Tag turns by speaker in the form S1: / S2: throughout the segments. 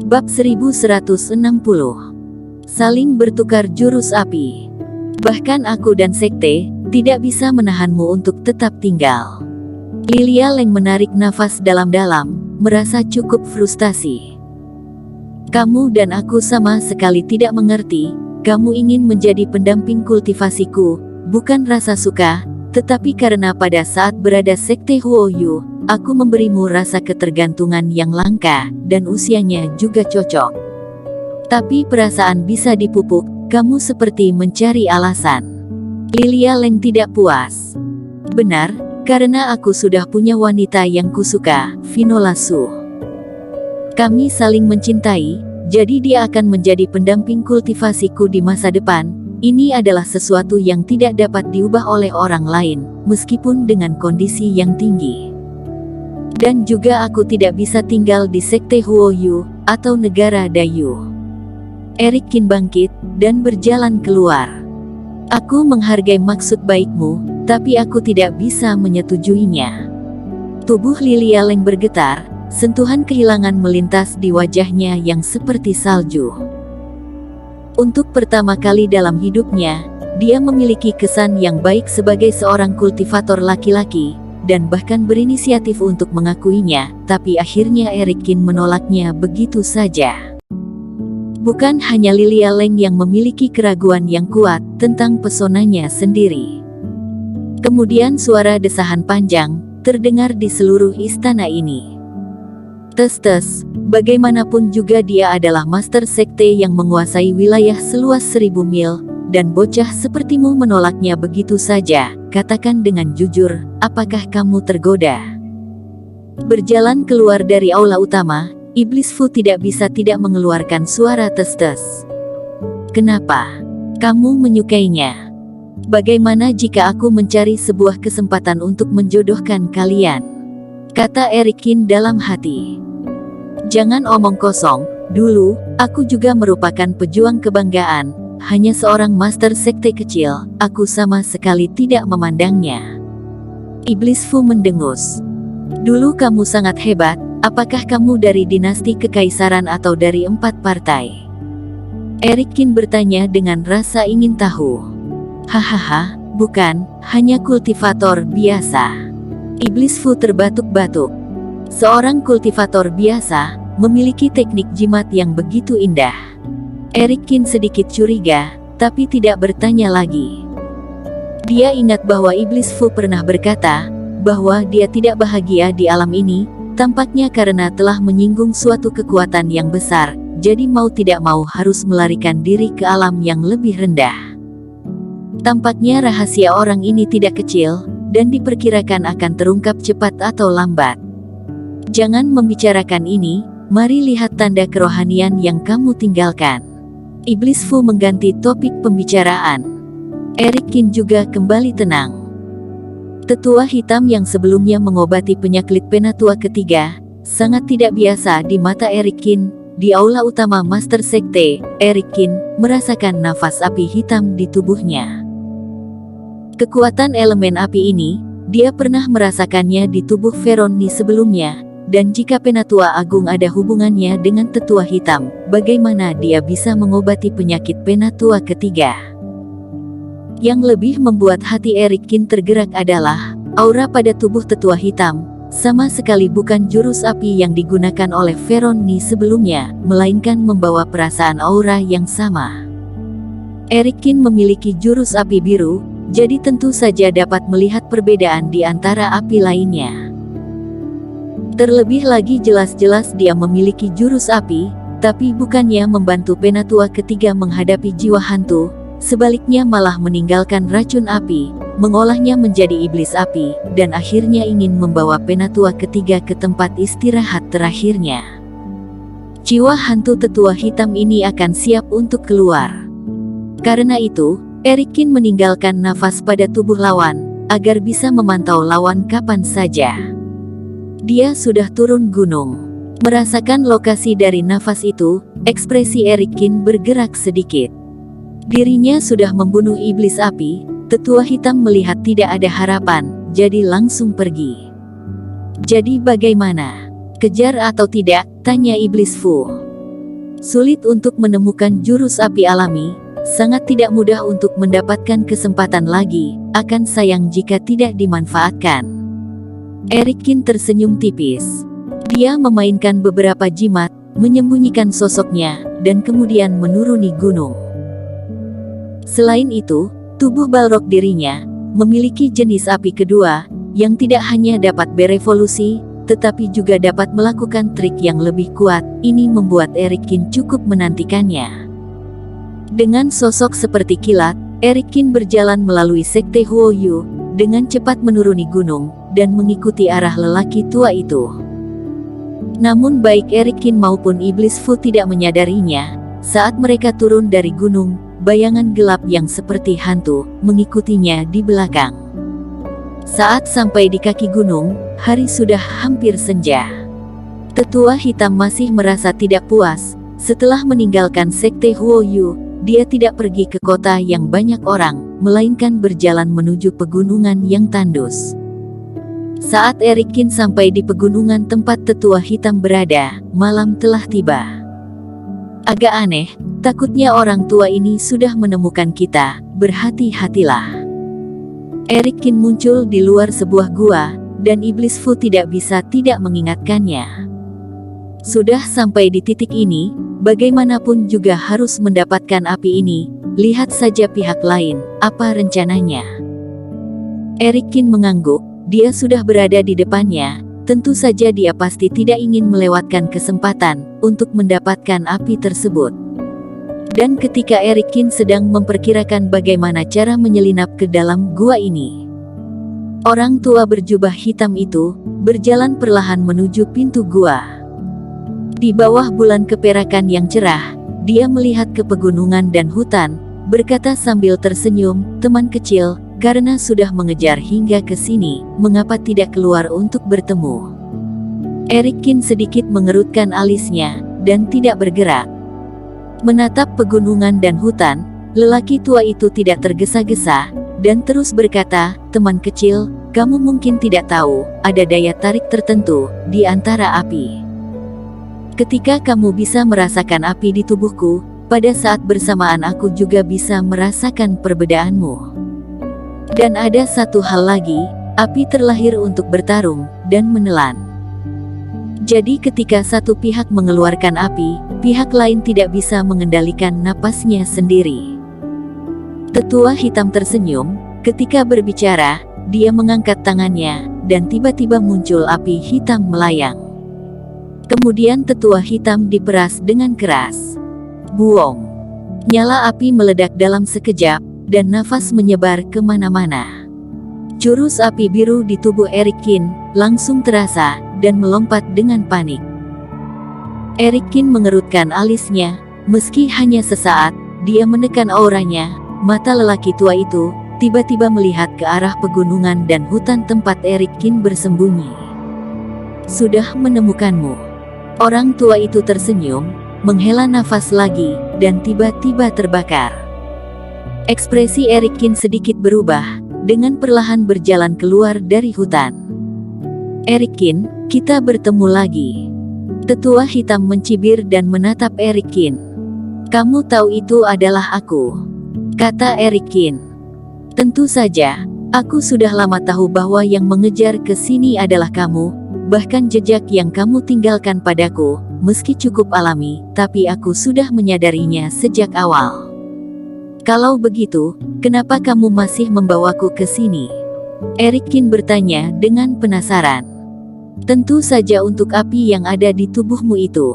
S1: Bab 1160. Saling bertukar jurus api. Bahkan aku dan sekte tidak bisa menahanmu untuk tetap tinggal. Lilia Leng menarik nafas dalam-dalam, merasa cukup frustasi. Kamu dan aku sama sekali tidak mengerti. Kamu ingin menjadi pendamping kultivasiku, bukan rasa suka, tetapi karena pada saat berada sekte Huoyu, aku memberimu rasa ketergantungan yang langka, dan usianya juga cocok. Tapi perasaan bisa dipupuk, kamu seperti mencari alasan. Lilia Leng tidak puas. Benar, karena aku sudah punya wanita yang kusuka, Vinola Su. Kami saling mencintai, jadi dia akan menjadi pendamping kultivasiku di masa depan. Ini adalah sesuatu yang tidak dapat diubah oleh orang lain, meskipun dengan kondisi yang tinggi. Dan juga aku tidak bisa tinggal di sekte Huoyu, atau negara Dayu. Eric Qin bangkit, dan berjalan keluar. Aku menghargai maksud baikmu, tapi aku tidak bisa menyetujuinya. Tubuh Lilia Leng bergetar, sentuhan kehilangan melintas di wajahnya yang seperti salju. Untuk pertama kali dalam hidupnya, dia memiliki kesan yang baik sebagai seorang kultivator laki-laki, dan bahkan berinisiatif untuk mengakuinya, tapi akhirnya Eric Qin menolaknya begitu saja. Bukan hanya Lilia Leng yang memiliki keraguan yang kuat tentang pesonanya sendiri. Kemudian suara desahan panjang terdengar di seluruh istana ini. Tes-tes, bagaimanapun juga dia adalah master sekte yang menguasai wilayah seluas 1000 mil, dan bocah sepertimu menolaknya begitu saja. Katakan dengan jujur, apakah kamu tergoda? Berjalan keluar dari aula utama, Iblis Fu tidak bisa tidak mengeluarkan suara tes-tes. Kenapa? Kamu menyukainya? Bagaimana jika aku mencari sebuah kesempatan untuk menjodohkan kalian? Kata Eric Qin dalam hati. Jangan omong kosong, dulu, aku juga merupakan pejuang kebanggaan, hanya seorang master sekte kecil, aku sama sekali tidak memandangnya. Iblis Fu mendengus. Dulu kamu sangat hebat, apakah kamu dari dinasti kekaisaran atau dari 4 partai? Eric Qin bertanya dengan rasa ingin tahu. Hahaha, bukan, hanya kultivator biasa. Iblis Fu terbatuk-batuk. Seorang kultivator biasa, memiliki teknik jimat yang begitu indah. Eric Qin sedikit curiga, tapi tidak bertanya lagi. Dia ingat bahwa Iblis Fu pernah berkata, bahwa dia tidak bahagia di alam ini, tampaknya karena telah menyinggung suatu kekuatan yang besar, jadi mau tidak mau harus melarikan diri ke alam yang lebih rendah. Tampaknya rahasia orang ini tidak kecil, dan diperkirakan akan terungkap cepat atau lambat. Jangan membicarakan ini, mari lihat tanda kerohanian yang kamu tinggalkan. Iblis Fu mengganti topik pembicaraan. Eric Qin juga kembali tenang. Tetua hitam yang sebelumnya mengobati penyakit penatua ketiga, sangat tidak biasa di mata Eric Qin. Di aula utama Master Sekte, Eric Qin merasakan nafas api hitam di tubuhnya. Kekuatan elemen api ini, dia pernah merasakannya di tubuh Veroni sebelumnya. Dan jika penatua agung ada hubungannya dengan tetua hitam, bagaimana dia bisa mengobati penyakit penatua ketiga? Yang lebih membuat hati Eric Qin tergerak adalah aura pada tubuh tetua hitam, sama sekali bukan jurus api yang digunakan oleh Veroni sebelumnya, melainkan membawa perasaan aura yang sama. Eric Qin memiliki jurus api biru, jadi tentu saja dapat melihat perbedaan di antara api lainnya. Terlebih lagi jelas-jelas dia memiliki jurus api, tapi bukannya membantu penatua ketiga menghadapi jiwa hantu, sebaliknya malah meninggalkan racun api, mengolahnya menjadi iblis api, dan akhirnya ingin membawa penatua ketiga ke tempat istirahat terakhirnya. Jiwa hantu tetua hitam ini akan siap untuk keluar. Karena itu, Eric Qin meninggalkan nafas pada tubuh lawan, agar bisa memantau lawan kapan saja. Dia sudah turun gunung. Merasakan lokasi dari nafas itu, ekspresi Eric Qin bergerak sedikit. Dirinya sudah membunuh iblis api, tetua hitam melihat tidak ada harapan, jadi langsung pergi. Jadi bagaimana? Kejar atau tidak? Tanya Iblis Fu. Sulit untuk menemukan jurus api alami, sangat tidak mudah untuk mendapatkan kesempatan lagi, akan sayang jika tidak dimanfaatkan. Erikin tersenyum tipis. Dia memainkan beberapa jimat, menyembunyikan sosoknya, dan kemudian menuruni gunung. Selain itu, tubuh Balrog dirinya memiliki jenis api kedua, yang tidak hanya dapat berevolusi, tetapi juga dapat melakukan trik yang lebih kuat. Ini membuat Erikin cukup menantikannya. Dengan sosok seperti kilat, Erikin berjalan melalui sekte Huoyu, dengan cepat menuruni gunung, dan mengikuti arah lelaki tua itu. Namun baik Erikin maupun Iblis Fu tidak menyadarinya, saat mereka turun dari gunung, bayangan gelap yang seperti hantu mengikutinya di belakang. Saat sampai di kaki gunung, hari sudah hampir senja. Tetua hitam masih merasa tidak puas. Setelah meninggalkan sekte Huoyu, dia tidak pergi ke kota yang banyak orang, melainkan berjalan menuju pegunungan yang tandus. Saat Erikin sampai di pegunungan tempat tetua hitam berada, malam telah tiba. Agak aneh, takutnya orang tua ini sudah menemukan kita, berhati-hatilah. Erikin muncul di luar sebuah gua, dan Iblis Fu tidak bisa tidak mengingatkannya. Sudah sampai di titik ini, bagaimanapun juga harus mendapatkan api ini, lihat saja pihak lain, apa rencananya. Erikin mengangguk, dia sudah berada di depannya, tentu saja dia pasti tidak ingin melewatkan kesempatan untuk mendapatkan api tersebut. Dan ketika Erikin sedang memperkirakan bagaimana cara menyelinap ke dalam gua ini, orang tua berjubah hitam itu berjalan perlahan menuju pintu gua. Di bawah bulan keperakan yang cerah, dia melihat ke pegunungan dan hutan, berkata sambil tersenyum, "Teman kecil, karena sudah mengejar hingga ke sini, mengapa tidak keluar untuk bertemu?" Erikin sedikit mengerutkan alisnya, dan tidak bergerak. Menatap pegunungan dan hutan, lelaki tua itu tidak tergesa-gesa, dan terus berkata, "Teman kecil, kamu mungkin tidak tahu, ada daya tarik tertentu di antara api. Ketika kamu bisa merasakan api di tubuhku, pada saat bersamaan aku juga bisa merasakan perbedaanmu. Dan ada satu hal lagi, api terlahir untuk bertarung dan menelan. Jadi ketika satu pihak mengeluarkan api, pihak lain tidak bisa mengendalikan napasnya sendiri." Tetua hitam tersenyum, ketika berbicara, dia mengangkat tangannya, dan tiba-tiba muncul api hitam melayang. Kemudian tetua hitam diperas dengan keras. Buong! Nyala api meledak dalam sekejap, dan nafas menyebar kemana-mana. Jurus api biru di tubuh Erikin langsung terasa, dan melompat dengan panik. Erikin mengerutkan alisnya, meski hanya sesaat, dia menekan auranya, mata lelaki tua itu tiba-tiba melihat ke arah pegunungan dan hutan tempat Erikin bersembunyi. "Sudah menemukanmu." Orang tua itu tersenyum, menghela nafas lagi, dan tiba-tiba terbakar. Ekspresi Erikin sedikit berubah, dengan perlahan berjalan keluar dari hutan. "Erikin, kita bertemu lagi." Tetua hitam mencibir dan menatap Erikin. "Kamu tahu itu adalah aku," kata Erikin. "Tentu saja, aku sudah lama tahu bahwa yang mengejar ke sini adalah kamu. Bahkan jejak yang kamu tinggalkan padaku, meski cukup alami, tapi aku sudah menyadarinya sejak awal. Kalau begitu, kenapa kamu masih membawaku ke sini?" Erikin bertanya dengan penasaran. "Tentu saja untuk api yang ada di tubuhmu itu."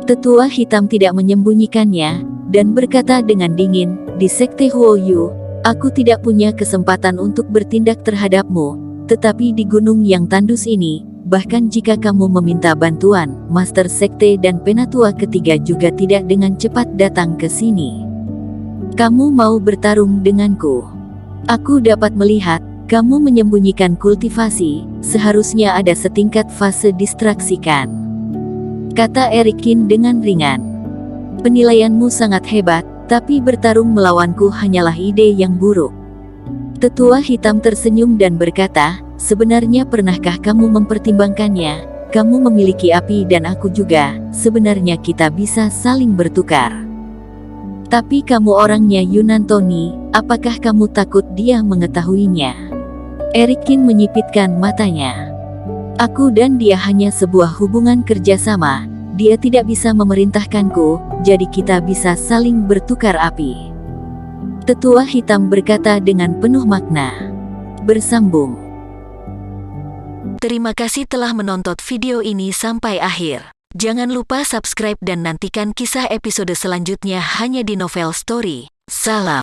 S1: Tetua hitam tidak menyembunyikannya, dan berkata dengan dingin, "Di sekte Huoyu, aku tidak punya kesempatan untuk bertindak terhadapmu. Tetapi di gunung yang tandus ini, bahkan jika kamu meminta bantuan, Master Sekte dan Penatua ketiga juga tidak dengan cepat datang ke sini. Kamu mau bertarung denganku? Aku dapat melihat, kamu menyembunyikan kultivasi, seharusnya ada setingkat fase distraksikan," kata Erikin dengan ringan. "Penilaianmu sangat hebat, tapi bertarung melawanku hanyalah ide yang buruk." Tetua hitam tersenyum dan berkata, "Sebenarnya pernahkah kamu mempertimbangkannya? kamu memiliki api dan aku juga, sebenarnya kita bisa saling bertukar. Tapi kamu orangnya Yunantoni, apakah kamu takut dia mengetahuinya? Erikin menyipitkan matanya. Aku dan dia hanya sebuah hubungan kerjasama, dia tidak bisa memerintahkanku, jadi kita bisa saling bertukar api. Tetua hitam berkata dengan penuh makna. Bersambung. Terima kasih telah menonton video ini sampai akhir. Jangan lupa subscribe dan nantikan kisah episode selanjutnya hanya di Novel Story. Salam.